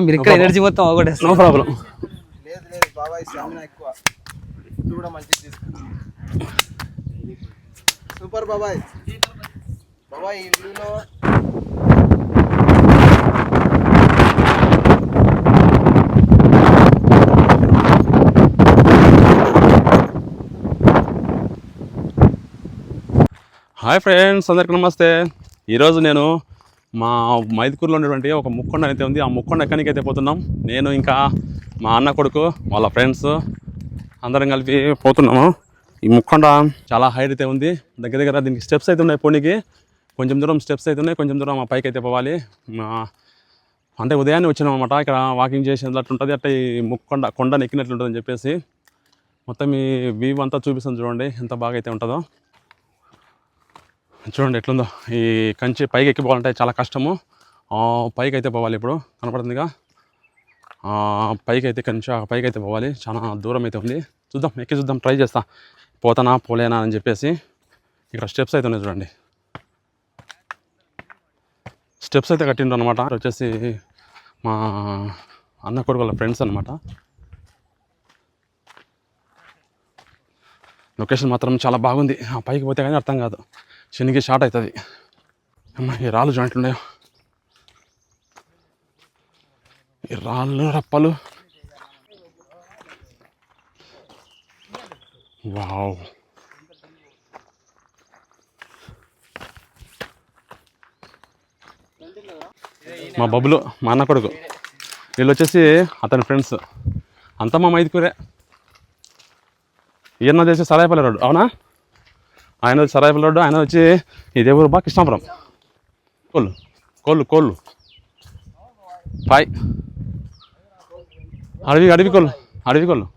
మీరు ఇక్కడ ఎనర్జీ మొత్తం అవగొట్టేస్తారు. No problem. లేదు లేదు బాబాయ్ స్టామినా ఎక్కువ. ఇది కూడా మంచిది తీసుకో. సూపర్ బాబాయ్. బాబాయ్ ఈ వ్యూలో హాయ్ ఫ్రెండ్స్, అందరికీ నమస్తే. ఈరోజు నేను మా మైదుకూరులో ఉన్నటువంటి ఒక ముక్కొండ అయితే ఉంది. ఆ ముక్కొండ ఎక్కడికి అయితే పోతున్నాం. నేను ఇంకా మా అన్న కొడుకు వాళ్ళ ఫ్రెండ్స్ అందరం కలిపి పోతున్నాము. ఈ ముక్కొండ చాలా హైట్ అయితే ఉంది. దగ్గర దగ్గర దీనికి స్టెప్స్ అయితే ఉన్నాయి. పోనీకి కొంచెం దూరం స్టెప్స్ అయితే ఉన్నాయి. కొంచెం దూరం ఆ పైకి అయితే పోవాలి. అంటే ఉదయాన్నే వచ్చినాం అనమాట. ఇక్కడ వాకింగ్ చేసేటట్టు ఉంటుంది. అట్లా ఈ కొండను ఎక్కినట్లు ఉంటుందని చెప్పేసి మొత్తం ఈ వ్యూ అంతా చూపిస్తాను. చూడండి ఎంత బాగా అయితే ఉంటుందో. చూడండి ఎట్లుందో. ఈ కంచి పైకి ఎక్కిపోవాలంటే చాలా కష్టము. పైకి అయితే పోవాలి. ఇప్పుడు కనపడుతుందిగా, పైకి అయితే పైకి అయితే పోవాలి. చాలా దూరం అయితే ఉంది. చూద్దాం, ఎక్కి చూద్దాం, ట్రై చేస్తా. పోతానా పోలేనా అని చెప్పేసి. ఇక్కడ స్టెప్స్ అయితే ఉన్నాయి చూడండి. స్టెప్స్ అయితే కట్టిండ్రు అనమాట. వచ్చేసి మా అన్న కొడుకు వాళ్ళ ఫ్రెండ్స్ అనమాట. లొకేషన్ మాత్రం చాలా బాగుంది. ఆ పైకి పోతే కానీ అర్థం కాదు, శనికి షార్ట్ అవుతుంది. అమ్మ ఈ రాళ్ళు జాయింట్లు ఉన్నాయో, ఈ రాళ్ళు రప్పలు. వావ్, మా బబ్బులు, మా అన్న కొడుకు, వీళ్ళు వచ్చేసి అతని ఫ్రెండ్స్. అంతా మా మైదుకూరే. ఈయన చేసి సరాయపల్లి రోడ్డు, అవునా? ఆయన వచ్చి సరాయపల్లి రోడ్డు, ఆయన వచ్చి ఇదే ఊరు బా కృష్ణాపురం. కోళ్ళు పాయ్ అడవి కోళ్ళు.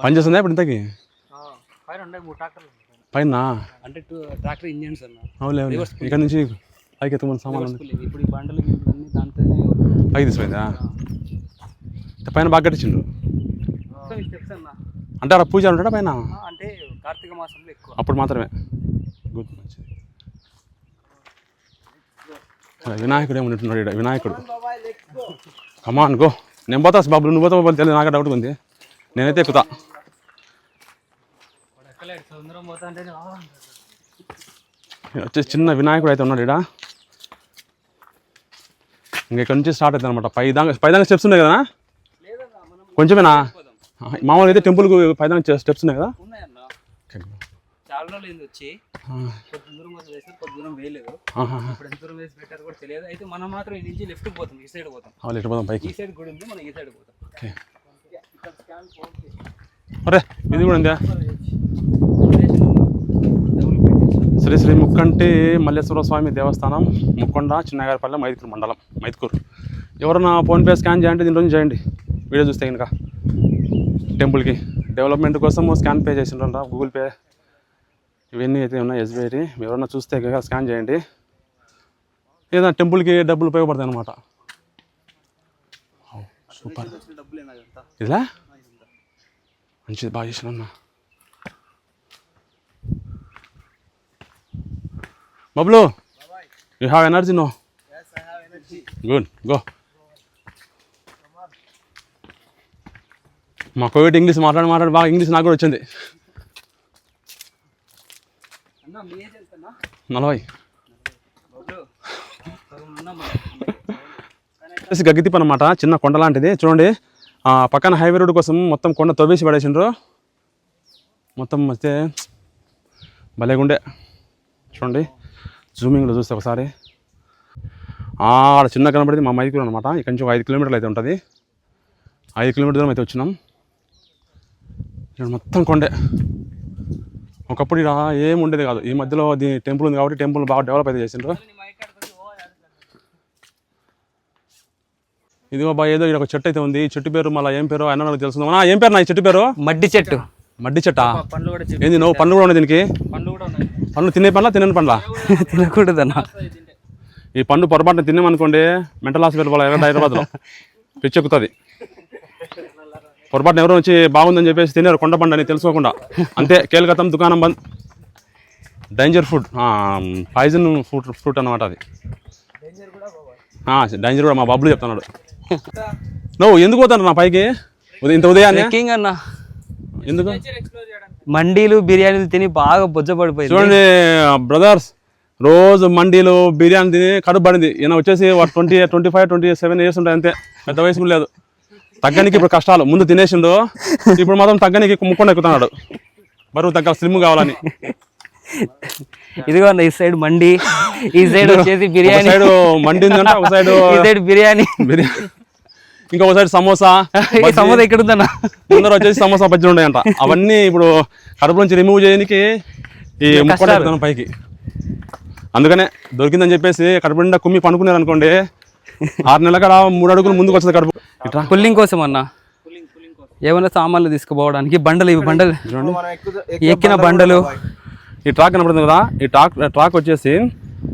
పని చేస్తుందా ఇప్పుడు ఇంతకి? పైన అంటే ట్రాక్టర్ ఇంజన్స్ అన్న. అవులే, ఇక్కడ నుంచి పైకి ఎత్తుకుని సామాన్లు ఇప్పుడు ఈ బండలు అన్ని దాంతోనే పైకి తీసుకుపోయిందా? పైన బాగా కట్టించిండు. స్టెప్స్ అన్న. అంటే అక్కడ పూజ ఉంటాడా పైన? అంటే కార్తీక మాసంలో ఎక్కువ, అప్పుడు మాత్రమే. గుడ్, మంచిది. వినాయకుడు ఏమన్నట్టున్నాడు ఇక్కడ. వినాయకుడు, కమాన్ గో. నేను పోతా బాబులు, నువ్వు పోతా తెలియదు, నాకు డౌట్ ఉంది. నేనైతే ఎక్కుతా. వచ్చేసి చిన్న వినాయకుడు అయితే ఉన్నాడు ఇక్కడ. ఇక్కడ నుంచి స్టార్ట్ అవుతుంది అనమాట. పైదాకా స్టెప్స్ ఉన్నాయి కదా? కొంచెమేనా? మామూలుగా అయితే టెంపుల్కి పైదాకా స్టెప్స్ ఉన్నాయి కదా? చాలా రోజులు వచ్చి కొద్ది దూరం వేసారు, కొద్ది దూరం వేయలేదు. ఇప్పుడు ఎంత దూరం వేసి పెట్టారు కూడా తెలియదు. అయితే మనం మాత్రం ఈ నుంచి లెఫ్ట్కి పోతాం, ఈ సైడ్ పోతాం. ఇటు పోతాం పైకి. ఈ సైడ్ గుడి ఉంది, మనం ఈ సైడ్ పోతాం. అరే ఇది కూడా ఉందా? శ్రీ శ్రీ ముక్కంటి మల్లేశ్వర స్వామి దేవస్థానం, ముక్కొండ, చిన్నగారిపల్లె, మైదుకూరు మండలం, మైదుకూరు. ఎవరన్నా ఫోన్పే స్కాన్ చేయండి, దీంట్లో చేయండి. వీడియో చూస్తే కనుక టెంపుల్కి డెవలప్మెంట్ కోసం స్కాన్ పే చేసిండ్రంట, గూగుల్ పే ఇవన్నీ అయితే ఉన్నాయి, ఎస్బీఐ. ఎవరన్నా చూస్తే కనుక స్కాన్ చేయండి. ఏదైనా టెంపుల్కి డబ్బులు ఉపయోగపడతాయి అనమాట. సూపర్. ఇదిలా మంచిది, బాగా చేసిన. Bablu, you have energy no? Good, go. మా కోవిడ్ ఇంగ్లీష్ మాట్లాడి బాగా ఇంగ్లీష్ నాకు కూడా వచ్చింది. 40 గగ్గితిప్ప అనమాట. చిన్న కొండ లాంటిది. చూడండి, పక్కన హైవే రోడ్డు కోసం మొత్తం కొండ తవ్వేసి పడేసిండ్రు. మొత్తం వస్తే భలేగుండే. చూడండి, జూమింగ్లో చూస్తే ఒకసారి. ఆడ చిన్న కనబడేది మా మైదుకూరు అనమాట. ఇక్కడి నుంచి 5 కిలోమీటర్లు అయితే ఉంటుంది. 5 కిలోమీటర్ దూరం అయితే వచ్చినాం. ఇక్కడ మొత్తం కొండే. ఒకప్పుడు ఇక్కడ ఏం ఉండేది కాదు. ఈ మధ్యలో అది టెంపుల్ ఉంది కాబట్టి టెంపుల్ బాగా డెవలప్ అయితే చేసిండ్రు. ఇదిగో బా, ఏదో ఇక్కడ ఒక చెట్టు అయితే ఉంది. చెట్టు పేరు మళ్ళీ ఏం పేరు అయినా నాకు తెలుసుకుందాం. ఏం పేరు నా ఈ చెట్టు పేరు? మడ్డి చెట్టు. మడ్డి చెట్టా? ఏంది నువ్వు? పండ్లు కూడా ఉన్నాయి దీనికి? పండ్లు తినే పండ్లా, తినని పండ్లా? తినకూడదన్నా. ఈ పండు పొరపాటున తిన్నామనుకోండి, మెంటల్ హాస్పిటల్ పోవాలి హైదరాబాద్లో. పిచ్చెక్కుతుంది. పొరపాటున ఎవరో వచ్చి బాగుందని చెప్పేసి తినారు కొండపండు అని తెలుసుకోకుండా. అంతే కేల్కతం దుకాణం బంద్. డేంజర్ ఫుడ్, పాయిజన్ ఫ్రూట్ అన్నమాట అది. డేంజర్ కూడా మా బాబులు చెప్తున్నాడు. నువ్వు ఎందుకు పోతాను నా పైకి ఇంత ఉదయాన్నే? ట్రెక్కింగ్ అన్న. ఎందుకు? మండీలు బిర్యానీలు తిని బాగా బొజ్జపడిపోయింది. చూడండి బ్రదర్స్, రోజు మండీలు బిర్యానీ తిని కడుపు పడింది. ఈయన వచ్చేసి 25, 27 ఇయర్స్ ఉంటాయి అంతే, పెద్ద వయసు లేదు. తగ్గనికి ఇప్పుడు కష్టాలు. ముందు తినేసిండు, ఇప్పుడు మాత్రం తగ్గనికి ముక్కుండా ఎక్కుతున్నాడు. బరువు తగ్గ స్లిమ్ కావాలని. ఇదిగో ఈ సైడ్ మండి, ఈ సైడ్ వచ్చేసి బిర్యానీ. సైడ్ మండి ఉందంట, ఒక సైడ్ బిర్యానీ, ఇంకొక సైడ్ సమోసా. సమోసా ఇక్కడ ఉందన్న. ముందర వచ్చేసి సమోసా బజ్జీలు ఉన్నాయంట. అవన్నీ ఇప్పుడు కడుపు నుంచి రిమూవ్ చేయడానికి ఈ ముక్కుండా ఎక్కుతాను పైకి. అందుకనే దొరికిందని చెప్పేసి కడుపు నిండా కుమ్మి పనుకున్నారు అనుకోండి, 6 నెలల కాడ 3 అడుగులు ముందుకు వస్తుంది కడుపు. ఇట్లా కూలింగ్ కోసం అన్న, ఏమైనా సామాన్లు తీసుకుపోవడానికి బండలు, ఇవి బండలు ఎక్కిన బండలు. ఈ ట్రాక్ కనపడుతుంది కదా, ఈ ట్రాక్ వచ్చేసి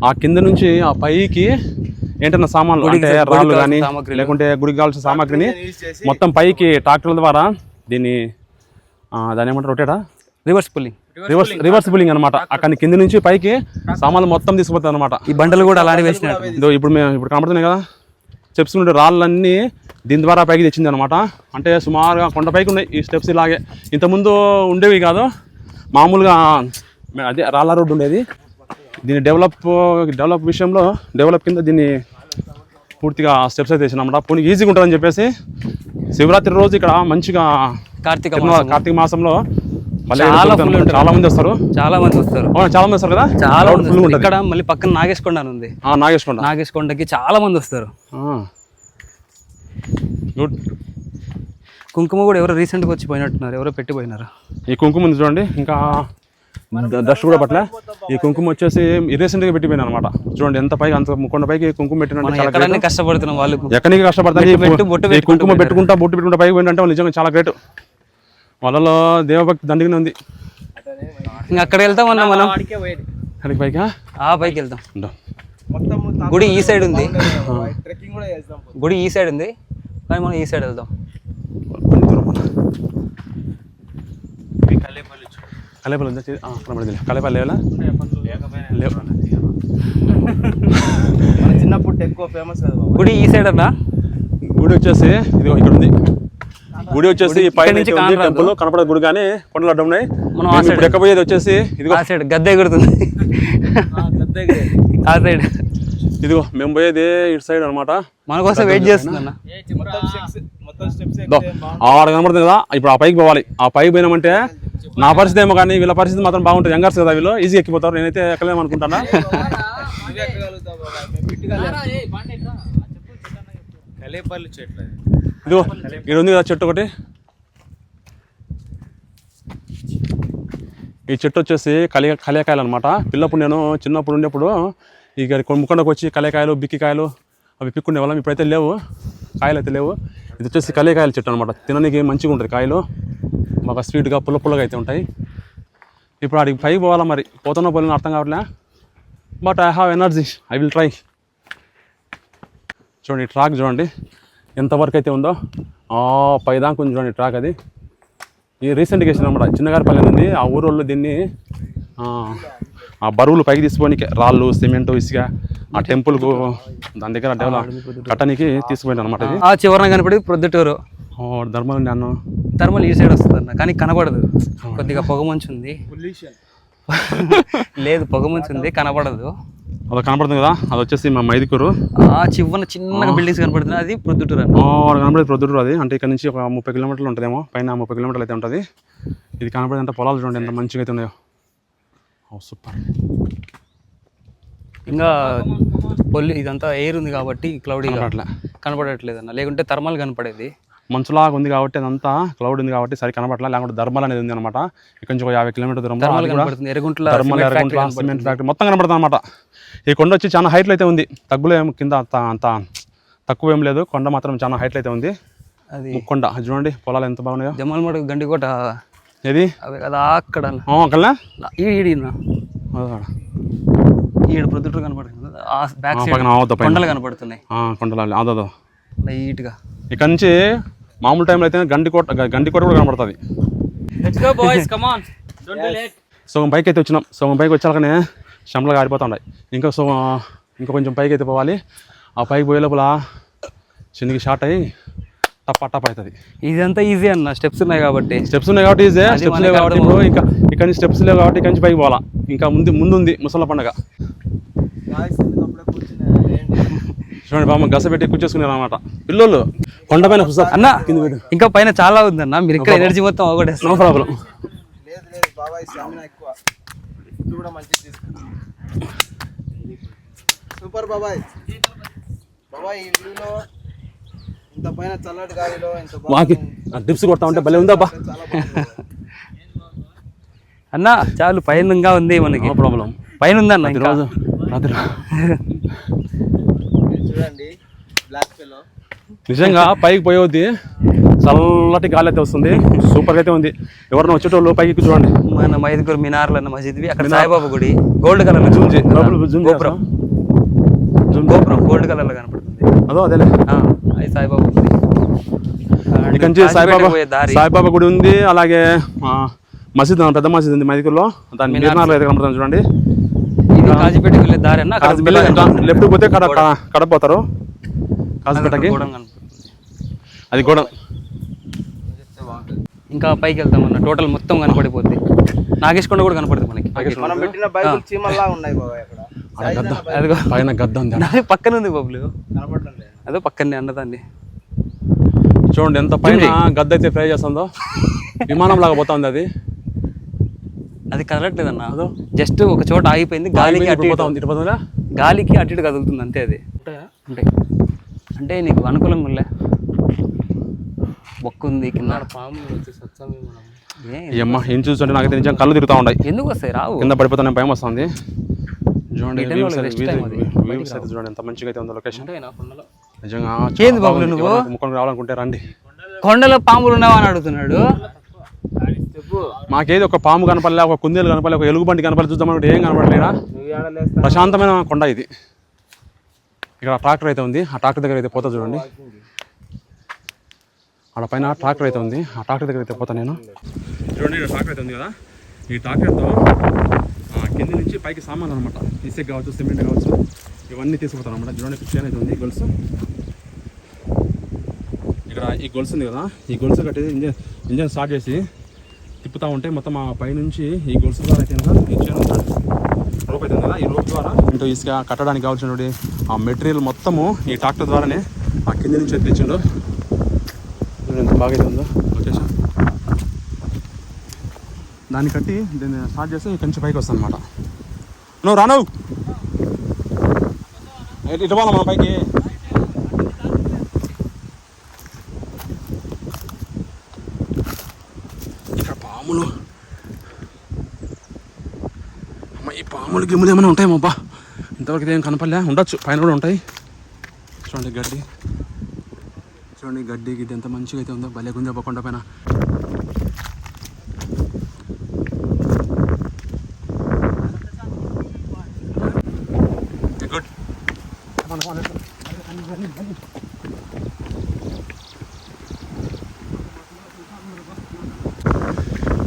ఆ కింద నుంచి ఆ పైకి ఏంటన్నా సామాన్లు అంటే రాళ్ళు కానీ లేకుంటే గుడికి కావాల్సిన సామాగ్రిని మొత్తం పైకి ట్రాక్టర్ల ద్వారా దాన్ని ఏమంటారు, రొటేటా, రివర్స్ పుల్లింగ్ అనమాట. అక్కడ కింద నుంచి పైకి సామాన్లు మొత్తం తీసుకుపోతుంది అనమాట. ఈ బండలు కూడా అలానే వేసినట్టు. ఇప్పుడు కనపడుతున్నాయి కదా స్టెప్స్ ఉండే రాళ్ళన్నీ దీని ద్వారా పైకి తెచ్చింది అనమాట. అంటే సుమారుగా కొండ పైకి ఉన్నాయి ఈ స్టెప్స్. ఇలాగే ఇంతకుముందు ఉండేవి కాదు, మామూలుగా అదే రాళ్ళ రోడ్డు ఉండేది. దీన్ని డెవలప్ విషయంలో డెవలప్ కింద దీన్ని పూర్తిగా స్టెప్స్ అయితే వేసినాం అన్నమాట. పోనీ ఈజీగా ఉంటుందని చెప్పేసి శివరాత్రి రోజు ఇక్కడ మంచిగా కార్తీక మాసంలో చాలా మంది వస్తారు. చాలా మంది వస్తారు కదా, చాలా ఫుల్ ఉంటుంది. ఇక్కడ మళ్ళీ పక్కన నాగేశ్కొండ అని ఉంది. నాగేశ్కొండకి చాలా మంది వస్తారు. గుడ్. కుంకుమ కూడా ఎవరో రీసెంట్గా వచ్చి పోయినట్టున్నారు, ఎవరో పెట్టిపోయినారు. ఈ కుంకుమ ఉంది చూడండి, ఇంకా డస్ట్ కూడా పట్ల. ఈ కుంకుమ వచ్చేసి రీసెంట్గా పెట్టిపోయినా అనమాట. చూడండి ఎంత పైకి, అంత కొండ పైకి కుంకుమ పెట్టిన కష్టపడుతున్నాం. వాళ్ళు ఎక్కడికి కష్టపడతారు, కుంకుమ పెట్టుకుంటా బొట్టు పెట్టుకుంటా పైకి పోయిందంటే వాళ్ళు నిజంగా చాలా గ్రేట్. వాళ్ళలో దేవభక్తి దండిగానే ఉంది. ఇంకా అక్కడ వెళ్తాం అన్న మనం. అక్కడికి పైకి పైకి వెళ్తాం. గుడి ఈ సైడ్ ఉంది, గుడి ఈ సైడ్ ఉంది, కానీ మనం ఈ సైడ్ వెళ్దాం. కలేపల్లి ఉంది, కలేపల్లి లేవు. చిన్నప్పుడు ఎక్కువ ఫేమస్ గుడి ఈ సైడ్ అన్న. గుడి వచ్చేసి ఇదిగో ఇక్కడ ఉంది. గుడి వచ్చేసి టెంపుల్ కనపడదు గుడి, కానీ కొండలు అడ్డం ఉన్నాయి. మనం ఎక్కబోయేది వచ్చేసి ఇదిగో ఆ సైడ్ గద్దె ఎగురుతుంది. ఆ సైడ్ ఇదిగో మేము పోయేది ఇటు సైడ్ అనమాట. మన కోసం వెయిట్ చేస్తుంది అన్న. ఆడ కనపడుతుంది కదా, ఇప్పుడు ఆ పైకి పోవాలి. ఆ పైకి పోయినామంటే నా పరిస్థితి ఏమో, కానీ వీళ్ళ పరిస్థితి మాత్రం బాగుంటుంది. యంగర్స్ కదా వీళ్ళు, ఈజీ ఎక్కిపోతారు. నేనైతే ఎక్కలేము అనుకుంటానా. ఇదిగో ఇక్కడ ఉంది కదా చెట్టు ఒకటి. ఈ చెట్టు వచ్చేసి కలియకాయలు అనమాట. పిల్లప్పుడు నేను చిన్నప్పుడు ఉండేప్పుడు ఇక ముక్కొండకు వచ్చి కలియకాయలు, బిక్కికాయలు అవి పిక్కుండే వాళ్ళం. ఇప్పుడైతే లేవు, కాయలు అయితే లేవు. ఇది వచ్చేసి కలియకాయల చెట్టు అనమాట. తినడానికి మంచిగా ఉంటుంది కాయలు, బాగా స్వీట్గా పుల్లగా అయితే ఉంటాయి. ఇప్పుడు ఆడికి పైకి పోవాలా, మరి పోతున్నా పోలేని అర్థం కావట్లే. But I have energy, I will try. చూడండి ట్రాక్ చూడండి ఎంతవరకు అయితే ఉందో, పైదాకా ఉంది చూడండి ట్రాక్. అది ఈ రీసెంట్గా వేసిన అనమాట. చిన్నగారిపల్లి ఉంది, ఆ ఊరోళ్ళు దీన్ని ఆ బరువులు పైకి తీసుకోనికి రాళ్ళు, సిమెంట్, ఇసుక ఆ టెంపుల్కు దాని దగ్గర డెవలప్ కట్టడానికి తీసుకుపోయింది అనమాట. ఇది ఆ చివరన కనపడేది ప్రొద్దుటూరు. ధర్మల్ అన్న, ధర్మల్ ఈ సైడ్ వస్తుంది అన్న, కానీ కనపడదు. కొద్దిగా పొగమంచు ఉంది. లేదు పొగమంచు ఉంది, కనపడదు. అది కనపడుతుంది కదా, అది వచ్చేసి మా మైదుకూరు. ఆ చివరన చిన్నగా బిల్డింగ్స్ కనపడుతుంది, అది ప్రొద్దుటూరు అన్న. కనపడేది ప్రొద్దుటూరు. అది అంటే ఇక్కడ నుంచి ఒక 30 కిలోమీటర్లు ఉంటుందేమో, పైన 30 కిలోమీటర్లు అయితే ఉంటుంది. ఇది కనపడేది అంటే పొలాలు చూడండి ఎంత మంచిగా అయితే ఉన్నాయో. సూపర్. ఇంకా ఇదంతా ఎయిర్ ఉంది కాబట్టి క్లౌడీగా కనపడట్లేదు అన్న. లేకుంటే థర్మల్ కనపడేది. మంచులాగా ఉంది కాబట్టి అదంతా క్లౌడ్ ఉంది కాబట్టి సరి కనపడలే. లేకుంటే ధర్మల్ అనేది ఉంది అనమాట. ఇక్కడ నుంచి ఒక 50 కిలోమీటర్ దూరం ఎరగుంట్ల సిమెంట్ ఫ్యాక్టరీ మొత్తం కనపడుతుంది అనమాట. ఈ కొండ వచ్చి చాలా హైట్లో అయితే ఉంది, తగ్గులో ఏం కింద అంత తక్కువ ఏం లేదు. కొండ మాత్రం చాలా హైట్లో అయితే ఉంది. అది కొండ చూడండి, పొలాలు ఎంత బాగున్నాయో. జమ్మలమడుగు గండికోట ఏది అదే కదా అక్కడ ఈడు ప్రొద్దుటూరు కనపడుతుంది. కొండలు కనపడుతున్నాయి, కొండలు లైట్గా. ఇక్కడ నుంచి మామూలు టైంలో అయితే గండికోట కూడా కనబడుతుంది. Let's go boys, come on, don't be late. సగం పైకి అయితే వచ్చినాం. సగం పైకి వచ్చాకనే శంబలుగా ఆడిపోతున్నాయి. ఇంకా కొంచెం పైకి అయితే పోవాలి. ఆ పైకి పోయే లోపల చిన్నకి షార్ట్ అయ్యి టప్ అవుతుంది. ఇదంతా ఈజీ అన్న, స్టెప్స్ ఉన్నాయి కాబట్టి ఈజీ. స్టెప్స్ లేవు కాబట్టి ఇంకా ఇక్కడ స్టెప్స్ లేవు కాబట్టి ఇక్కడి నుంచి పైకి పోవాలా. ఇంకా ముందుంది ముసళ్ళ పండుగ. చూడండి బామ్మ గస పెట్టి కూర్చేసుకున్నారు అనమాట పిల్లలు కొండపైన. అన్న ఇంకా పైన చాలా ఉందన్న, మీరు ఇక్కడ ఎనర్జీ మొత్తం అవగొట్టేస్తారు. No problem. లేదు బాబాయ్, స్టామినా ఎక్కువ, ఫుడ్ కూడా మంచిది తీసుకుంటాం. సూపర్ బాబాయ్. ఈ వ్యూలో ఇంత పైన చల్లటి గాలిలో ఇంత టిప్స్ కొడతా ఉంటే భలే ఉందాబ్బా. చాలా బాగుంది అన్న. చాలు పైన ఉంది మనకి. No problem. పైన ఉందన్న ఇంకా. రాత్రి చూడండి బ్లాక్ ఫెలో. నిజంగా పైకి పోయేది చల్లటి గాలి అయితే వస్తుంది. సూపర్గా అయితే ఉంది. ఎవరైనా వచ్చేటోళ్ళు పైకి చూడండి. మన మైదుగురు మినార్లు అన్న మసీద్వి, అక్కడ సాయిబాబా గుడి గోల్డ్ కలర్ గోపురం గోల్డ్ కలర్ లో కనపడుతుంది. అదేలే అది సాయిబాబా గుడి. ఇక్కడ నుంచి సాయిబాబా గుడి ఉంది. అలాగే మసీద్, పెద్ద మసీద్ ఉంది మైదుగురులో. దాని మినార్లు అయితే కనపడుతుంది చూడండి. ఇది కాజీపేట వెళ్ళే దారి అన్న. లెఫ్ట్ పోతే కడప పోతారు కాజీపేటకి. అది కూడా ఇంకా పైకి వెళ్తామన్న. టోటల్ మొత్తం కనపడిపోద్ది. నాగేశ్కొండ కూడా కనపడుతుంది మనకి. మనం పెట్టిన బైబిల్ చీమల్లా ఉన్నాయి బాబాయ్ అక్కడ. అదిగో పైన గద్ద ఉంది. పక్కన ఉంది బబ్బులు, కనపడటం లేదు. అదో పక్కనే అన్నదాన్ని. చూడండి ఎంత పైన గద్ద అయితే ఫ్రై చేస్తుందో. విమానం లాగా పోతా ఉంది. అది కదలట్లేదన్న, అదో జస్ట్ ఒక చోట ఆగిపోయింది. గాలికి అటు ఇటు కదులుతుంది అంతే. అది ఉంటాయి అంటే నీకు అనుకూలంగా ఉండే బొక్క ఉంది కింద. అమ్మ ఏం చూస్తుంటే నాకైతే నిజంగా కళ్ళు తిరుగుతూ ఉన్నాయి. ఎందుకు వస్తాయి? రావు, కింద పడిపోతాను భయం వస్తుంది. చూడండి చూడండి ఎంత మంచిగా అయితే ఉందో లొకేషన్. నిజంగా ఏంది బాబులు నువ్వు ముఖం రావాలనుకుంటే రండి. కొండలో పాములు ఉన్నావా అని అడుగుతున్నాడు. మాకేది ఒక పాము కనపడలే, ఒక కుందేలు కనపడలే, ఒక ఎలుగుబంటి కనపడలే. చూద్దామంటే ఏం కనపడలేదా. ప్రశాంతమైన కొండ ఇది. ఇక్కడ ట్రాక్టర్ అయితే ఉంది. ఆ ట్రాక్టర్ దగ్గర అయితే పోతా చూడండి. ఆడ పైన ట్రాక్టర్ అయితే ఉంది. ఆ ట్రాక్టర్ దగ్గర అయితే పోతా నేను. చూడండి ఇక్కడ ట్రాక్టర్ అయితే ఉంది కదా. ఈ ట్రాక్టర్తో కింద నుంచి పైకి సామాన్లు అనమాట. ఇసుక కావచ్చు, సిమెంట్ కావచ్చు, ఇవన్నీ తీసుకుపోతాను అనమాట. చూడండి క్రిస్టియన్ అయితే ఉంది గొలుసు. ఇక్కడ ఈ గొలుసు ఉంది కదా, ఈ గొలుసు కట్టేది ఇంజన్ స్టార్ట్ చేసి తిప్పుతూ ఉంటే మొత్తం ఆ పైనుంచి ఈ గొలుసు ద్వారా అయితే రోప్ అవుతుంది కదా. ఈ రోప్ ద్వారా ఇంటూ ఇసుక కట్టడానికి కావాల్సినటువంటి ఆ మెటీరియల్ మొత్తము ఈ ట్రాక్టర్ ద్వారానే ఆ కింద నుంచి ఎత్తిచ్చిండు. ఎంత బాగా అయితే ఉందో లొకేషన్. దాన్ని కట్టి దీన్ని స్టార్ట్ చేస్తే ఇక్కడి నుంచి పైకి వస్తాను అనమాట. నువ్వు రాను ఇటు పోవాలా మన పైకి. ఇక్కడ పాములు, అమ్మ ఈ పాములు గిమ్ములు ఏమైనా ఉంటాయేమబ్బా. ఇంతవరకు ఏం కనపడలే. ఉండొచ్చు, పైన కూడా ఉంటాయి. చూడండి గడ్డి, చూడండి గడ్డి గిడ్డి ఎంత మంచిగా అయితే ఉందో. భలే గుంజ కొండ పైన. గుడ్.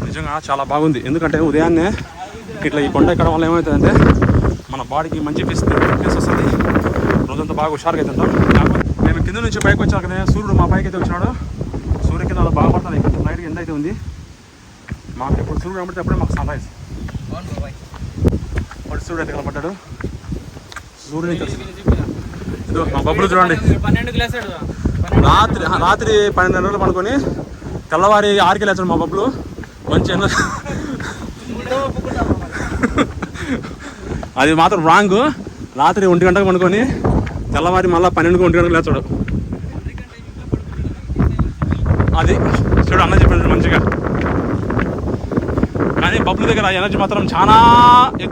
నిజంగా చాలా బాగుంది. ఎందుకంటే ఉదయాన్నే ఇట్లా ఈ కొండ ఎక్కడం వల్ల ఏమవుతుందంటే మన బాడీకి మంచి ఫిట్నెస్ వస్తుంది. రోజంతా బాగా హుషారుగా అయితే ఉంటాం. నేను కింద నుంచి పైకి వచ్చాకనే సూర్యుడు మా పైకి అయితే వచ్చినాడు. సూర్య కింద బాగా పడుతుంది. కొంచెం లైట్గా ఎండ అయితే ఉంది. మాకు ఇప్పుడు సూర్యుడు కనబడితే అప్పుడే మాకు సన్ రైజ్. వాడు సూర్యుడు అయితే కనబడ్డాడు. సూర్యుని ఇదో మా బబ్బులు చూడండి. రాత్రి 12 గంటలు పడుకొని తెల్లవారి 6కి లేచాడు మా బబ్బులు. మంచి ఎండ. అది మాత్రం రాంగ్. రాత్రి 1 గంటకు పడుకొని తెల్లవారి మళ్ళీ 12కి 1 గంటకు లేచాడు. అది చూడు అన్న చెప్పాడు మంచిగా. కానీ బబ్బుల దగ్గర ఎనర్జీ మాత్రం చాలా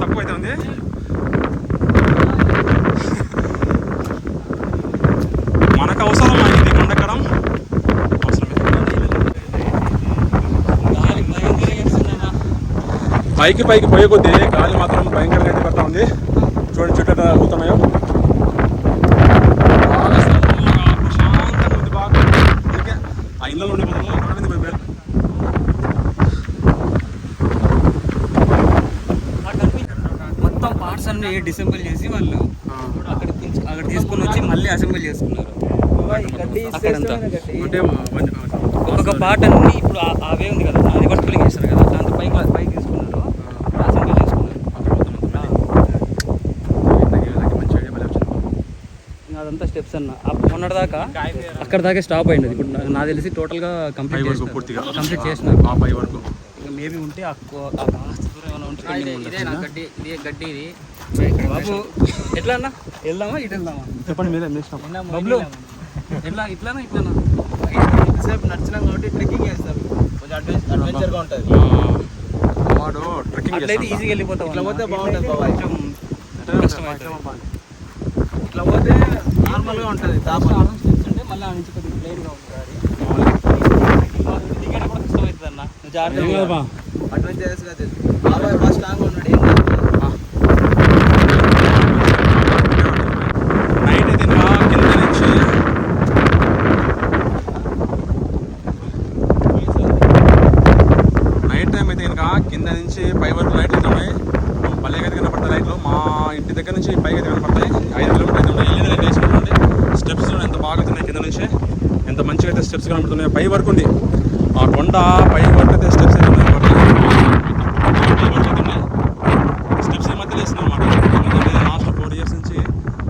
తక్కువ అయితే ఉంది. మనకు అవసరం ఇది కొండెక్కడం అవసరమే. పైకి పోయే కొద్దీ గాలి మాత్రం భయంకరంగా అయితే పడతా ఉంది. చూడండి చుట్టూ ఎట్లా ఊగుతున్నాయో. బాగా ప్రశాంతంగా ఉంది. బాగా అందుకే ఆ దాన్ని డిసెంబుల్ చేసి వాళ్ళు అక్కడ తీసుకొని వచ్చి మళ్ళీ అసెంబుల్ చేసుకున్నారు. అక్కడంతా అంటే ఒక్కొక్క పార్ట్ అన్ని ఇప్పుడు అవే ఉంది కదా, అది వర్టికల్ చేస్తారు కదా, దాంతో పైకి తీసుకున్నారు, అసెంబుల్ చేసుకున్నారు. ఇంకా అదంతా స్టెప్స్ అన్న మొన్నటి దాకా అక్కడ దాకా స్టాప్ అయింది. ఇప్పుడు నాకు తెలిసి టోటల్గా కంప్లీట్ చేసినారు. ఇంకా మేబీ ఉంటే కాస్త దూరం ఏమైనా ఉంటే గడ్డి ఇది బాబు. ఎట్లా అన్న వెళ్దామా ఇటు వెళ్దామా చెప్పండి మీరే బబ్లు? ఇట్లానా ఇంతసేపు నడిచినాం కాబట్టి ట్రెక్కింగ్ చేస్తాం, కొంచెం అడ్వెంచర్గా ఉంటుంది. వాడు ట్రెక్కింగ్ అట్లయితే ఈజీగా వెళ్ళిపోతాం. ఇట్లా పోతే బాగుంటుంది బాబాయ్, కష్టమవుతుంది. ఇట్లా పోతే నార్మల్గా ఉంటుంది. స్టెప్స్ ఉంటే మళ్ళీ ఆ నుంచి కొద్దిగా ప్లేన్గా ఉంటుంది. దిగడం కూడా కష్టమవుతుంది అన్న, నువ్వు జాగ్రత్తగా అడ్వెంచరస్గా బాబాయ్ బాగా స్ట్రాంగ్ ఉన్నాడు. ఏం నైట్ అయితే కింద నుంచి నైట్ టైం అయితే కనుక కింద నుంచి పై వరకు లైట్లు ఉన్నాయి. పల్లెకి అయితే కనపడతాయి లైట్లు. మా ఇంటి దగ్గర నుంచి పైకి అయితే కనపడతాయి. 5 కిలోమీటర్లు అయితే ఉన్నాయి. వెళ్ళి వేసుకుంటుంది. స్టెప్స్ ఎంత బాగా అవుతున్నాయి కింద నుంచి, ఎంత మంచిగా అయితే స్టెప్స్ కనపడుతున్నాయి. పై వరకు ఉంది ఆ కొండ, పై వరకు అయితే స్టెప్స్ అయితే ఉన్నాయి అన్నమాట. స్టెప్స్ ఈ మధ్యలో వేస్తున్నాం అన్నమాట. ఎందుకంటే లాస్ట్ 4 years నుంచి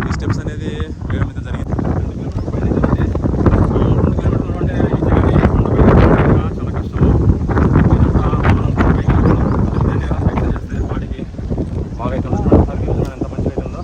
ఈ స్టెప్స్ అనేది వేయడం అయితే జరిగింది. 2 కిలోమీటర్లు అంటే చాలా కష్టము. వాడికి బాగా అయితే వస్తున్నాడు. ఎంత మంచిగా అయితే ఉందో.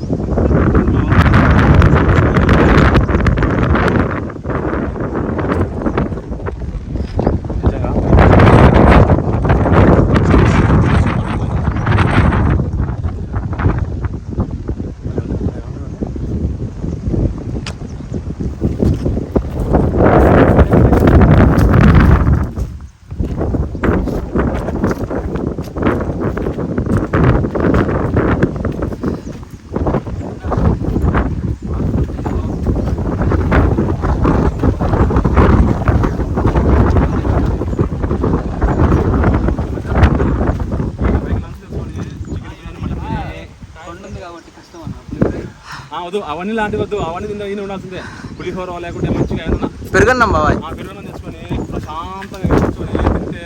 వద్దు అవన్నీ లాంటివి వద్దు, అవన్నీ తిందా ఈయన ఉండాల్సిందే. పులిహోర లేకుంటే మంచిగా ఏమన్నా పెరుగన్నాం బాబాయ్, పెరుగన్నం తెచ్చుకొని ప్రశాంతంగా కూర్చొని తింటే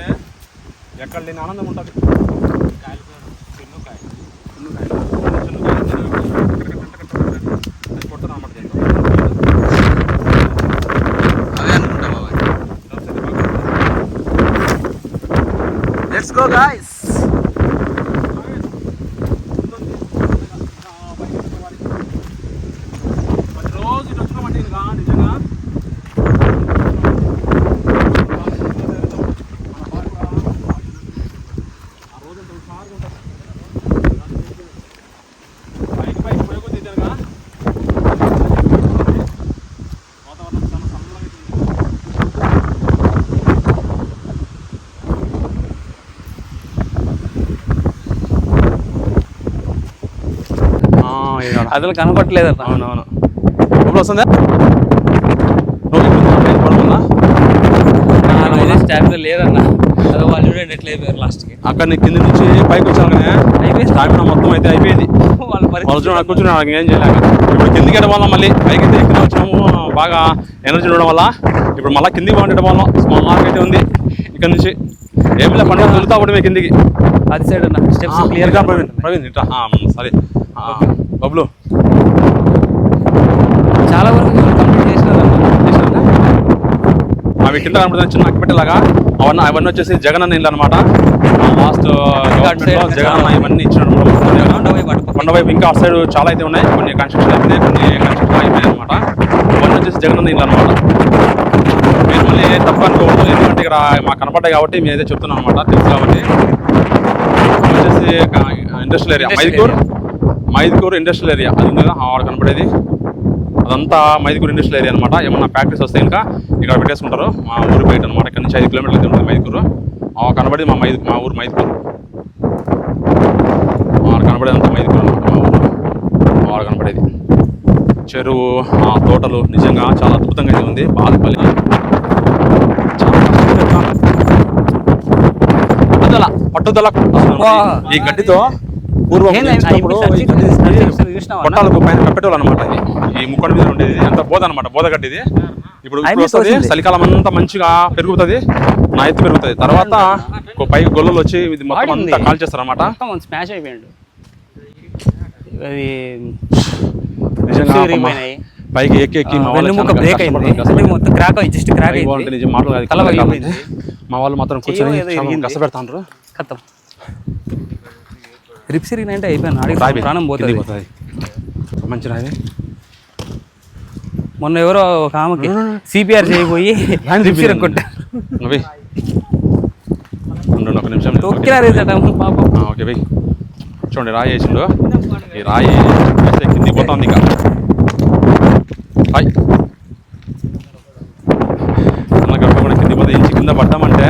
ఎక్కడ లేని ఆనందం ఉంటుంది. కొట్టను అన్నమాట. అవే అనుకుంటా బాబాయ్. Let's go guys. రోజు ఇటు వచ్చినామంటే ఇంకా నిజంగా ఆ రోజంతా హుషారుగా ఉంటుంది. పైకి పోయకొద్ది నిజంగా వాతావరణం చాలా చల్లగా అవుతుంది. అసలు కనపట్లేదు. అవునవును. ఇప్పుడు వస్తుందా? పడుతుందా? స్టామినా లేదన్న. అది వాళ్ళు చూడండి ఎట్లా అయిపోయారు లాస్ట్కి. అక్కడ నీ కింద నుంచి పైకి వచ్చాను కదా, స్టామినా మొత్తం అయితే అయిపోయింది. వాళ్ళు కూర్చుని నాకు ఏం చేయలేక ఇప్పుడు కిందికి వెళ్ళడం వల్ల మళ్ళీ పైకి అయితే ఎక్కడ వచ్చినాము. బాగా ఎనర్జీ ఉండడం వల్ల ఇప్పుడు మళ్ళీ కిందికి బాగుండడం వల్ల స్మాల్ మార్క్ అయితే ఉంది. ఇక్కడ నుంచి ఏమిలే పండుగ వెళ్తా ఒకటి కిందికి అది సైడ్ అన్న స్టెప్స్ క్లియర్గా. ప్రవీణ్ ఇట్లా సరే బబ్లు చాలా వరకు కంప్లీట్ చేసినారు. అవి కింద కనబడుతున్న చిన్న అక్కిపెట్టేలాగా అవన్నీ వచ్చేసి జగన్ అన్న ఇల్లు అనమాట. లాస్ట్ జగన్ అన్న ఇవన్నీ ఇచ్చినట్టు కొండ వైపు ఇంకా అటు సైడ్ చాలా అయితే ఉన్నాయి. కొన్ని కన్స్ట్రక్షన్ అయిపోయినాయి, కొన్ని కన్స్ట్రక్షన్ అయిపోయినాయి అనమాట. అవన్నీ వచ్చేసి జగన్ అన్న ఇల్లు అనమాట. మీరు మళ్ళీ తప్పు అనుకోవద్దు, ఎందుకంటే ఇక్కడ మాకు కనపడ్డాయి కాబట్టి మేము అయితే చెప్తున్నాం అనమాట, తెలుసు కాబట్టి. వచ్చేసి industrial area Mydukur industrial area అది ఉంది కదా, ఆడ కనపడేది అదంతా మైదుకూరు ఇండస్ట్రియల్ ఏరియా అనమాట. ఏమన్నా ఫ్యాక్టరీస్ వస్తే ఇంకా ఇక్కడ పెట్టేసుకుంటారు. మా ఊరు బయట అనమాట. ఇక్కడ నుంచి 5 కిలోమీటర్లు అయితే ఉంటుంది మైదుకూరు. కనబడేది మా ఊరు మైదుకూరు. కనబడేది అంతా మైదుకూరు అనమాట. మా ఊరు కనబడేది చెరువు, తోటలు నిజంగా చాలా అద్భుతంగా అయితే ఉంది. బాధపల్లి పట్టుదల ఈ గడ్డితో పూర్వం ఏంది? చిన్నప్పుడు ఆ ఇది చూసినావా? కొట్టాలకు పైన కట్టేవాళ్ళు అనమాట. ఇది ఈ ముక్కొండ మీద ఉండేది అంత బోధ అనమాట, బోధ కట్టిది. ఇప్పుడు వస్తుంది చలికాలం అంతా మంచిగా పెరుగుతుంది, నా ఎత్తు పెరుగుతుంది. తర్వాత పై గొల్లలు వచ్చి ఇది మొత్తం అంతా కాల్ చేస్తారు అనమాట. స్మాష్ అయిపోయాడు అది. నిజంగా పైకి ఎక్కి మా వాళ్ళు బ్రేక్ అయింది, మొత్తం క్రాక్ అయ్యి జస్ట్ క్రాక్ అయింది. నిజం మాటలు కాదు, కల పగిలిపోయింది. మా వాళ్ళు మాత్రం కూర్చొని చాలా కష్టపెడతాండ్రు. ఖతం రిప్స్ ఇరిగినంటే అయిపోయాను, ఆడికి ప్రాణం పోతుంది. మంచి రాయి. మొన్న ఎవరో ఒక ఆమెకి సిపిఆర్ చేయబోయి రిప్స్ ఇరగొట్టారు. ఒక నిమిషం పాపం. ఓకే బై, చూడండి రాయి వేసిండు. ఈ రాయి కిందికి పోతుంది. ఇంకా హాయ్ కూడా కిందికి పోతే ఇంచి కింద పడ్డామంటే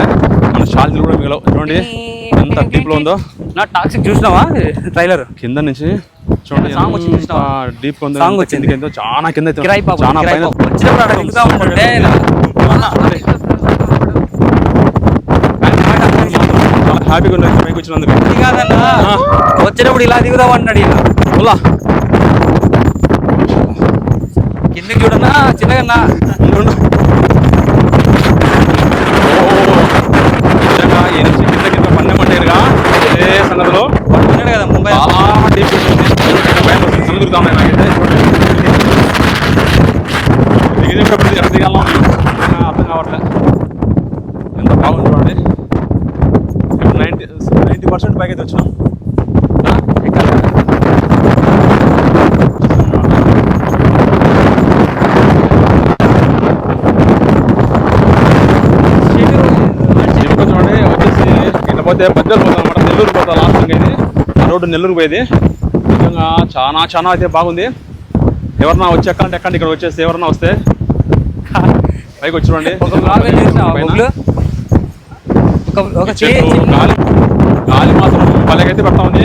మన షాల్తీలు కూడా మిగలవు. చూడండి ఎంత డీప్లో ఉందో. నా టాక్సిక్ చూసినావా ట్రైలర్ కింద నుంచి చూడండి, సాంగ్ వచ్చింది, డీప్ ఉంది. సాంగ్ వచ్చింది, చాలా కింద చాలా హ్యాపీగా ఉంది పైకి వచ్చినందుకు. వచ్చేటప్పుడు ఇలా దిగుదాం అన్నాడు. ఇలా కిందకి చూడన్నా చిన్నగా కింద కింద పన్నెమంటేరుగా అదే సంగతిలో పడుకున్నాడు కదా ముంబై. చాలా డీప్ చదువుతాం. నాకైతే దిగేటప్పుడు ఎక్కడ దిగాలో అర్థం కావట్లే. ఎంత బాగుంది చూడండి. 90% పైకి అయితే వచ్చినాం. చూడండి వచ్చేసి ఇట్లా పోతే బద్దలు పోతాం అనమాట. నెల్లూరు పోతా లాస్ట్ ఇది. ఆ రోడ్డు నెల్లూరు పోయేది. నిజంగా చాలా అయితే బాగుంది. ఎవరన్నా వచ్చి ఎక్కాలంటే ఎక్కండి. ఇక్కడ వచ్చేసి ఎవరన్నా వస్తే పైకి వచ్చి చూడండి. గాలి మాత్రం పల్లెకైతే పెడతా ఉంది,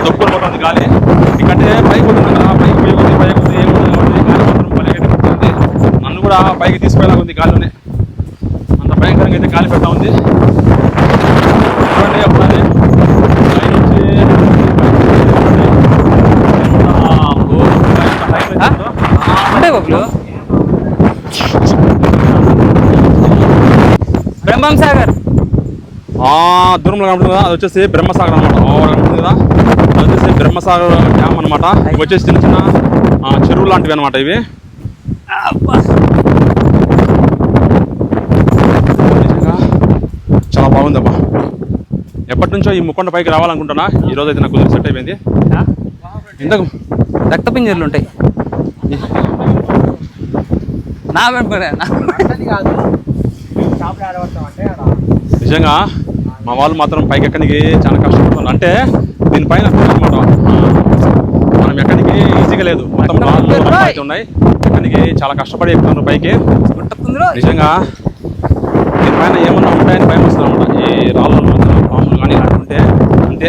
దొక్కుని పోతుంది గాలి. ఎందుకంటే పైకి పోతుంది కదా, పైకి పోయి పైకి ఏముంది గాలి మాత్రం పల్లెకైతే పెడుతుంది. నన్ను కూడా పైకి తీసుకుపోయేలాగా ఉంది గాలిలోనే. అంత భయంకరంగా అయితే గాలి పెడతా ఉంది. చూడండి అప్పుడు అది అంటే బాబులు బ్రహ్మం సాగర్ దూరంలో కనబడుతుంది కదా, అది వచ్చేసి బ్రహ్మసాగర్ అనమాట. కనబడుతుంది కదా, అది వచ్చేసి బ్రహ్మసాగర్ డ్యామ్ అనమాట. ఇవి వచ్చేసి చిన్న చిన్న చెరువు లాంటివి అనమాట. ఇవి చాలా బాగుంది అబ్బా. ఎప్పటి నుంచో ఈ ముక్కొండ పైకి రావాలనుకుంటున్నా. ఈ రోజు అయితే నాకు కుదిరి సెట్ అయిపోయింది. ఇంతకు రక్తపింజర్లు ఉంటాయి. నిజంగా మా వాళ్ళు మాత్రం పైకి ఎక్కడికి చాలా కష్టపడుతున్నారు. అంటే దీనిపైన అనమాట మనం ఎక్కడికి ఈజీగా లేదు, మొత్తం రాళ్ళు అయితే ఉన్నాయి. ఎక్కడికి చాలా కష్టపడి ఎక్కుతున్నారు పైకి. నిజంగా దీనిపైన ఏమన్నా ఉంటాయని భయం వస్తుంది అనమాట. ఈ రాళ్ళు పాములు కానీ ఉంటే అంతే.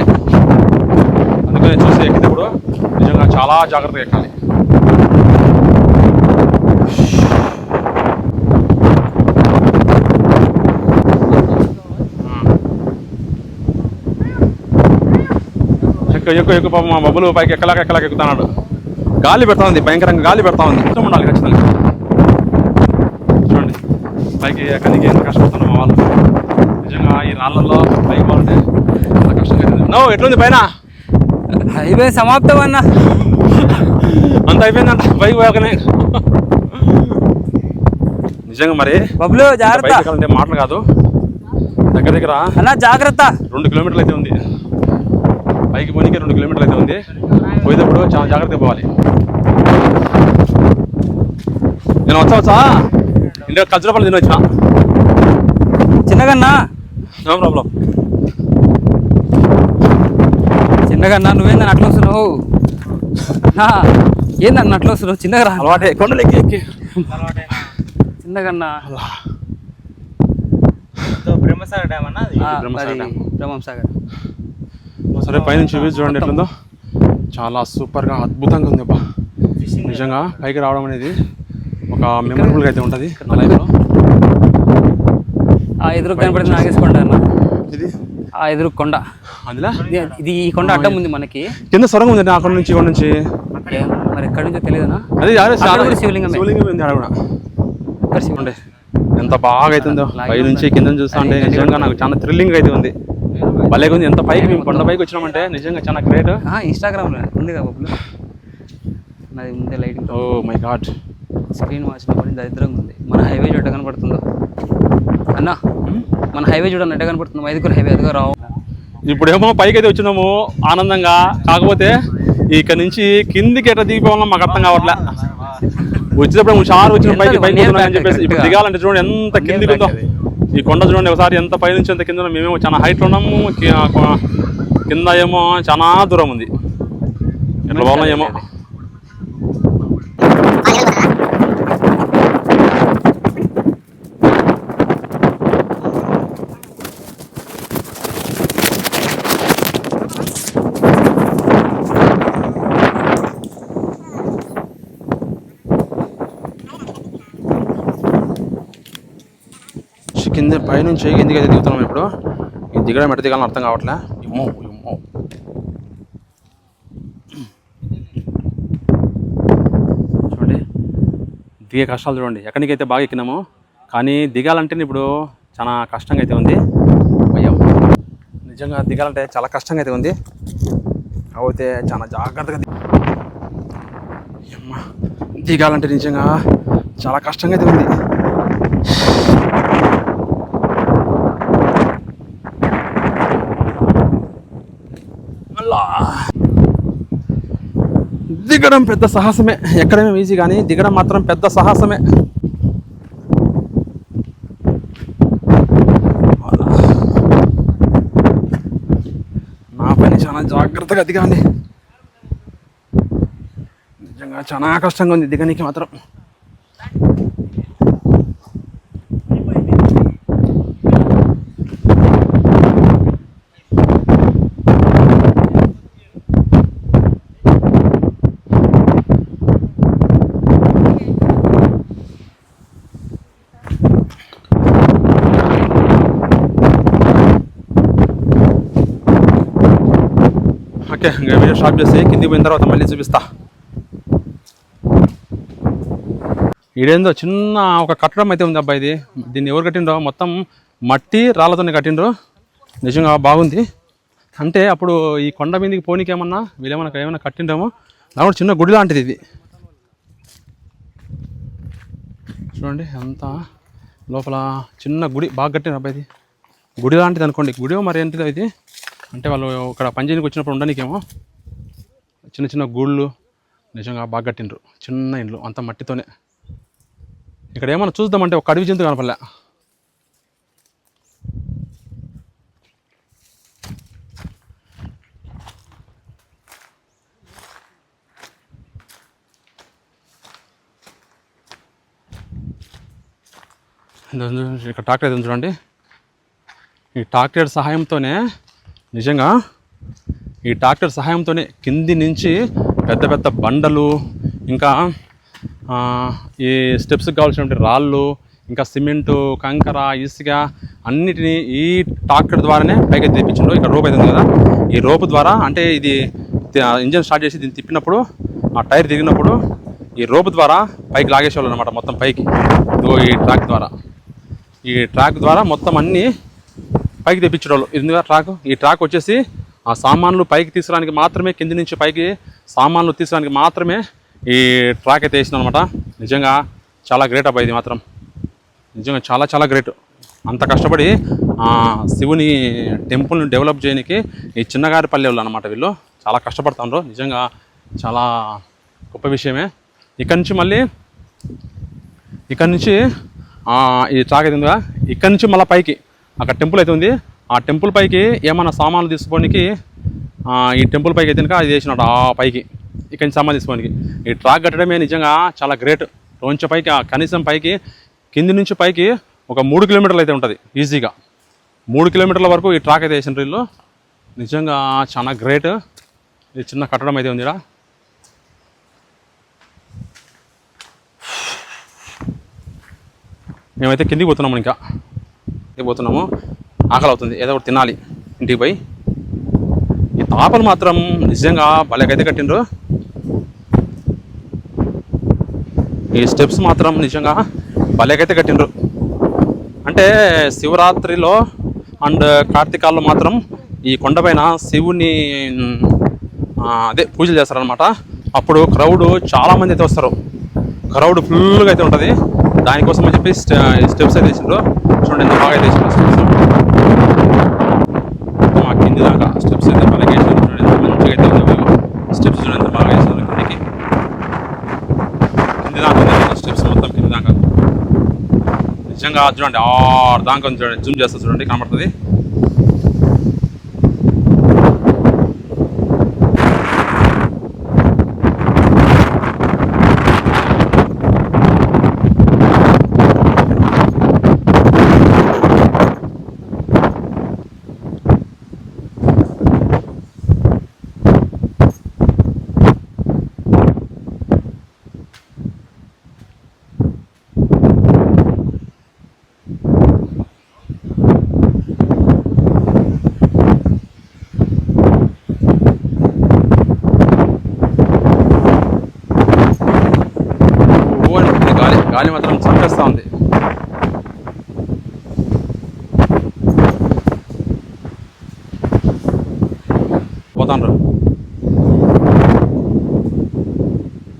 అందుకని చూసి ఎక్కినప్పుడు నిజంగా చాలా జాగ్రత్తగా ఎక్కాలి. ఎక్కువ పాపం మా బబ్బులు పైకి ఎక్కలాక ఎక్కుతున్నాడు. గాలి పెడతా ఉంది, భయంకరంగా గాలి పెడతా ఉంది. ఇష్టం ఉండాలి ఖచ్చితంగా. చూడండి పైకి ఎక్కడికి ఎంత కష్టపడుతున్నాం మా వాళ్ళు. నిజంగా ఈ రాళ్ళల్లో పైకి పోవాలంటే చాలా కష్టంగా అవుతుంది. ఎట్లుంది పైన? అయిపోయింది, సమాప్తం అన్న. అంత అయిపోయిందంట పైకి పోయాకనే. నిజంగా మరి బబ్బులు జాగ్రత్త, మాటలు కాదు. దగ్గర అన్న జాగ్రత్త. 2 కిలోమీటర్లు అయితే ఉంది పైకి పోనీకి. 2 కిలోమీటర్లు అయితే ఉంది. పోయేటప్పుడు చాలా జాగ్రత్తగా పోవాలి. నేను వచ్చా ఇంట్లో ఖర్చులపల్లి తిని వచ్చిన. చిన్నగన్నా నో ప్రాబ్లం. చిన్నగన్నా నువ్వేందని అట్లా వస్తున్నావు? ఏందన్న అట్లా వస్తున్నావు? చిన్నగా అలవాటే కొండలు ఎక్కి చిన్నగన్నా. బ్రహ్మసాగర్ డ్యామ్ అన్న, బ్రహ్మం సాగర్. సరే పైనుంచి వ్యూ చూడండి ఎట్లుందో. చాలా సూపర్గా అద్భుతంగా ఉంది అబ్బా. నిజంగా పైకి రావడం అనేది ఒక మెమరబుల్గా అయితే ఉంటుంది నా లైఫ్లో. ఎదురు కనపడింది నాగేసుకోండి అన్న. ఇది ఆ ఎదురు కొండ, అందులో ఇది ఈ కొండ అడ్డం ఉంది మనకి, కింద సొరంగం ఉంది అక్కడ నుంచి ఇక్కడ నుంచి, మరి ఎక్కడి నుంచో తెలియదునా. అది శివలింగం శివలింగం ఉంది ఆడ కూడా. చూడండి ఎంత బాగా అవుతుందో పై నుంచి కింద చూస్తా ఉంటే నిజంగా నాకు చాలా థ్రిల్లింగ్ అయితే ఉంది. భలేగా ఉంది. ఎంత పైకి మేము కొండ పైకి వచ్చినామంటే నిజంగా చాలా గ్రేట్. ఇన్స్టాగ్రామ్లో ఉంది కదా బొబ్బులు, నాది ముందే lighting. Oh my god, screen వాచినప్పుడు దరిద్రంగా ఉంది. మన హైవే చూడ కనపడుతుందో అన్నా, మన హైవే చూడండి ఎట్ట కనపడుతుంది, మైదుకూరు హైవే అదిగో రావు. ఇప్పుడేమో పైకి అయితే వచ్చినాము ఆనందంగా, కాకపోతే ఇక్కడ నుంచి కిందికి ఎట్లా దిగిపోవాలో మాకు అర్థం కావట్లే. వచ్చేటప్పుడు హుషారు వచ్చిన పైకి అని చెప్పేసి ఇప్పుడు దిగాలంటే చూడండి ఎంత కిందికి ఉందో ఈ కొండ. చూడండి ఒకసారి ఎంత పై నుంచి ఎంత కింద. మేమేమో చాలా హైట్లో ఉన్నాము, కింద ఏమో చాలా దూరం ఉంది. ఎట్లా పోవాలో ఏమో. కింద పైనుంచి కిందికి అయితే దిగుతున్నాం ఇప్పుడు. ఈ దిగడం ఎట్ట దిగాలని అర్థం కావట్లే. ఇమ్మో ఇమ్మో చూడండి దిగే కష్టాలు చూడండి. ఎక్కడికైతే బాగా ఎక్కినాము, కానీ దిగాలంటే ఇప్పుడు చాలా కష్టంగా అయితే ఉంది. అయ్యో నిజంగా దిగాలంటే చాలా కష్టంగా అయితే ఉంది. కాకపోతే చాలా జాగ్రత్తగా దిగాలంటే నిజంగా చాలా కష్టంగా అయితే ఉంది. దిగడం పెద్ద సాహసమే, ఎక్కడమే ఈజీ కానీ దిగడం మాత్రం పెద్ద సాహసమే. నా పని చాలా జాగ్రత్తగా దిగాలి. నిజంగా చాలా కష్టంగా ఉంది దిగనికి మాత్రం. ఓకే, ఇంకా వీడియో స్టాప్ చేసి కిందికి పోయిన తర్వాత మళ్ళీ చూపిస్తా. ఇదేందో చిన్న ఒక కట్టడం అయితే ఉంది అబ్బా. ఇది దీన్ని ఎవరు కట్టిండ్రో, మొత్తం మట్టి రాళ్ళతోనే కట్టిండ్రు. నిజంగా బాగుంది. అంటే అప్పుడు ఈ కొండ మీదకి పోనీకి ఏమన్నా కట్టిండ్రేమో. నాకు చిన్న గుడి లాంటిది ఇది. చూడండి ఎంత లోపల చిన్న గుడి బాగా కట్టిండ్రు అబ్బా. ఇది గుడి లాంటిది అనుకోండి. గుడి మరి ఏంటిదో ఇది, అంటే వాళ్ళు ఇక్కడ పంజేనికి వచ్చినప్పుడు ఉండడానికేమో చిన్న చిన్న గూళ్ళు. నిజంగా బాగా కట్టిండ్రు, చిన్న ఇండ్లు అంత మట్టితోనే. ఇక్కడ ఏమన్నా చూద్దామంటే ఒక అడవి జంతు కనపడలే. ఇక్కడ ట్రాక్టర్ అయితే చూడండి. ఈ ట్రాక్టర్ సహాయంతోనే నిజంగా ఈ ట్రాక్టర్ సహాయంతోనే కింది నుంచి పెద్ద పెద్ద బండలు, ఇంకా ఈ స్టెప్స్కి కావాల్సినటువంటి రాళ్ళు, ఇంకా సిమెంటు, కంకర, ఇసుక అన్నిటినీ ఈ ట్రాక్టర్ ద్వారానే పైకి తెప్పించిండు. ఇక్కడ రోప్ అవుతుంది కదా, ఈ రోపు ద్వారా అంటే ఇది ఇంజన్ స్టార్ట్ చేసి దీన్ని తిప్పినప్పుడు ఆ టైర్ తిరిగినప్పుడు ఈ రోపు ద్వారా పైకి లాగేసేవాళ్ళు అనమాట. మొత్తం పైకి ఈ ట్రాక్ ద్వారా మొత్తం అన్నీ పైకి తెప్పించేవాళ్ళు. ఎందుకంటే ఈ ట్రాక్ వచ్చేసి ఆ సామాన్లు పైకి తీసుకురానికి మాత్రమే, కింది నుంచి పైకి సామాన్లు తీసుకురానికి మాత్రమే ఈ ట్రాక్ అయితే వేసింది అనమాట. నిజంగా చాలా గ్రేట్ అబ్బా. ఇది మాత్రం నిజంగా చాలా చాలా గ్రేట్. అంత కష్టపడి శివుని టెంపుల్ని డెవలప్ చేయడానికి ఈ చిన్నగారిపల్లి వాళ్ళు అనమాట. వీళ్ళు చాలా కష్టపడుతున్నారు. నిజంగా చాలా గొప్ప విషయమే. ఇక్కడ నుంచి ఈ ట్రాక్ అయితే ఉందిగా, ఇక్కడ నుంచి మళ్ళీ పైకి అక్కడ టెంపుల్ అయితే ఉంది. ఆ టెంపుల్ పైకి ఏమన్నా సామాన్లు తీసుకోవడానికి ఈ టెంపుల్ పైకి అయితే అది చేసినట్టు ఆ పైకి ఇక్కడి నుంచి సామాన్లు తీసుకోవడానికి. ఈ ట్రాక్ కట్టడమే నిజంగా చాలా గ్రేట్. కొంచెం పైకి కనీసం పైకి కింది నుంచి పైకి ఒక 3 కిలోమీటర్లు అయితే ఉంటుంది ఈజీగా. 3 కిలోమీటర్ల వరకు ఈ ట్రాక్ అయితే వేసిన వీళ్ళు. నిజంగా చాలా గ్రేట్. ఇది చిన్న కట్టడం అయితే ఉంది. మేమైతే కిందికి పోతున్నాము. ఇంకా పోతున్నాము. ఆకలి అవుతుంది, ఏదో ఒకటి తినాలి ఇంటికి పోయి. ఈ తాపలు మాత్రం నిజంగా భలేకైతే కట్టిండ్రు. ఈ స్టెప్స్ మాత్రం నిజంగా భలేకైతే కట్టిండ్రు. అంటే శివరాత్రిలో అండ్ కార్తీకాల్లో మాత్రం ఈ కొండపైన శివుని అదే పూజలు చేస్తారనమాట. అప్పుడు క్రౌడ్ చాలామంది అయితే వస్తారు, క్రౌడ్ ఫుల్గా అయితే ఉంటుంది. దానికోసం అని చెప్పి స్టెప్స్ అయితే వేసిండ్రు. చూడండి ఎంత బాగా అయితే వేసిండ్రు స్టెప్స్. మా కింది దాకా స్టెప్స్ అయితే బాగా వేసారు. చూడండి ఎంత మంచిగా అయితే ఉంది. స్టెప్స్ చూడండి ఎంత బాగా వేసారు. కింది దాకా స్టెప్స్ మొత్తం కింది దాకా నిజంగా చూడండి. దాకా చూడండి, జూమ్ చేస్తా చూడండి, కనబడుతుంది. గాలి మాత్రం చంపేస్తూ ఉంది. పోతాండ్రు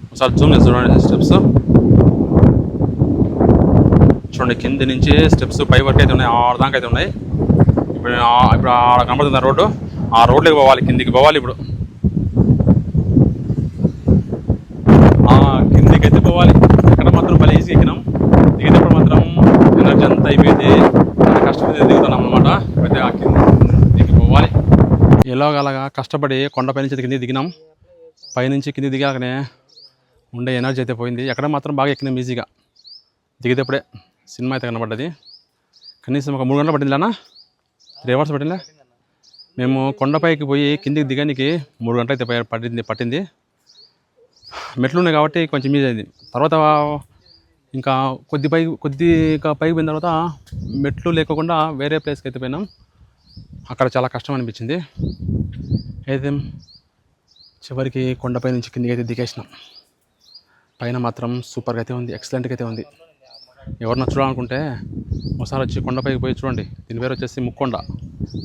ఒకసారి జూమ్ చేసి చూడండి స్టెప్స్. చూడండి కింది నుంచి స్టెప్స్ పై వరకు అయితే ఉన్నాయి, 6 దాకా అయితే ఉన్నాయి. ఇప్పుడు ఆడ కనబడుతుంది రోడ్డు, ఆ రోడ్లోకి పోవాలి, కిందికి పోవాలి. ఇప్పుడు కిందికి అయితే పోవాలి. ఎక్కడ మాత్రం భలే ఈజీ ఎక్కినాం. దిగేటప్పుడు మాత్రం ఎనర్జీ అంతా అయిపోయింది, కష్టపడి దిగుతున్నాం అనమాట. అయితే ఆ కిందికి పోవాలి. ఎలాగలాగా కష్టపడి కొండపై నుంచి కిందికి దిగినాం. పైనుంచి కిందికి దిగాకనే ఉండే ఎనర్జీ అయితే పోయింది. ఎక్కడ మాత్రం బాగా ఎక్కినాం ఈజీగా. దిగేటప్పుడే సినిమా అయితే కనబడ్డది. కనీసం ఒక 3 గంటలు పట్టిందిలేనా, 3 అవర్స్ పట్టిందా. మేము కొండపైకి పోయి కిందికి దిగానికి 3 గంటలు అయితే పట్టింది. మెట్లు ఉన్నాయి కాబట్టి కొంచెం ఈజీ అయింది. తర్వాత ఇంకా కొద్దిగా పైకి పోయిన తర్వాత మెట్లు లేకుండా వేరే ప్లేస్కి అయితే పోయినాం. అక్కడ చాలా కష్టం అనిపించింది. అయితే చివరికి కొండపై నుంచి కిందికి అయితే దిగేసినాం. పైన మాత్రం సూపర్గా అయితే ఉంది, ఎక్సలెంట్గా అయితే ఉంది. ఎవరన్నా చూడాలనుకుంటే ఒకసారి వచ్చి కొండపైకి పోయి చూడండి. దీని పేరు వచ్చేసి ముక్కొండ,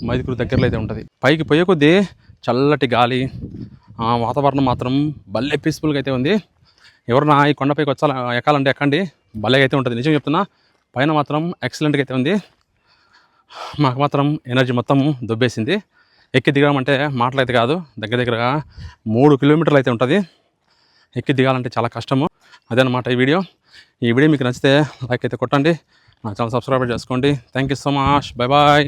మైదుకూరు దగ్గరలో అయితే ఉంటుంది. పైకి పోయే కొద్దీ చల్లటి గాలి, వాతావరణం మాత్రం భలే పీస్ఫుల్గా అయితే ఉంది. ఎవరన్నా ఈ కొండపైకి ఎక్కాలంటే ఎక్కండి, భలేగా అయితే ఉంటుంది. నిజం చెప్తున్నా, పైన మాత్రం ఎక్సలెంట్గా అయితే ఉంది. మాకు మాత్రం ఎనర్జీ మొత్తం దొబ్బేసింది. ఎక్కి దిగడం అంటే మాటలైతే కాదు, దగ్గరగా 3 కిలోమీటర్లు అయితే ఉంటుంది. ఎక్కి దిగాలంటే చాలా కష్టము. అదనమాట ఈ వీడియో మీకు నచ్చితే లైక్ అయితే కొట్టండి, నా ఛానల్ సబ్స్క్రైబ్ చేసుకోండి. Thank you so much. Bye bye.